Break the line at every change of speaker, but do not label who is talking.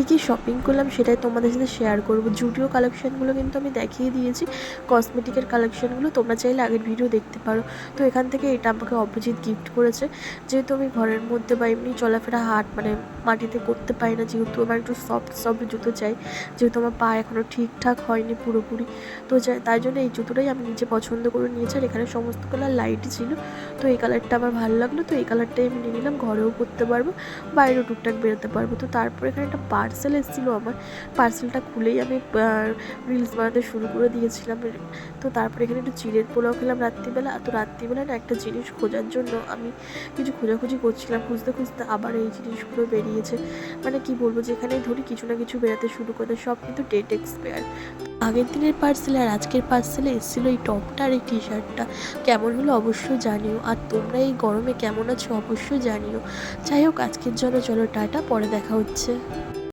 কী shopping করলাম সেটাই তোমাদের সাথে শেয়ার করবো। জুডিও কালেকশানগুলো কিন্তু আমি দেখিয়ে দিয়েছি, কসমেটিকের কালেকশানগুলো তোমরা চাইলে আগের ভিডিও দেখতে পারো। তো এখান থেকে এটা আমাকে অভিজিৎ গিফট করেছে। যেহেতু আমি ঘরের মধ্যে বা এমনি চলাফেরা মানে মাটিতে করতে পারি না, যেহেতু আমার একটু সফট জুতো চাই, যেহেতু আমার পা এখনও ঠিকঠাক হয়নি পুরোপুরি, তো তাই জন্য এই জুতোটাই আমি নিজে পছন্দ করে নিয়েছি। আর এখানে সমস্ত কালার লাইটই ছিল, তো এই কালারটা আমার ভালো লাগলো, তো এই কালারটাই আমি নিয়ে নিলাম। ঘরেও পরতে পারবো, বাইরেও টুকটাক বেরোতে পারবো। তো তারপরে এখানে একটা পার্সেল এসেছিলো আমার, পার্সেলটা খুলেই আমি রিলস বানাতে শুরু করে দিয়েছিলাম। তো তারপরে এখানে একটু চিড়ের পোলাও খেলাম রাত্রিবেলা। তো রাত্রিবেলা না একটা জিনিস খোঁজার জন্য আমি কিছু খোঁজাখুঁজি করছিলাম, খুঁজতে খুঁজতে আবার এই জিনিসগুলো বেরিয়েছে। মানে কি বলবো, যেখানেই ধরি কিছু না কিছু বেরাতে শুরু করে, সব কিন্তু ডেট এক্সপায়ার। আগের দিনের পার্সেলে আর আজকের পার্সেলে এসেছিলো এই টপটা আর এই টি শার্টটা। কেমন হলো অবশ্যই জানিও, আর তোমরা এই গরমে কেমন আছো অবশ্যই জানিও। যাই হোক, আজকের জন্য চলো টাটা, পরে দেখা হচ্ছে।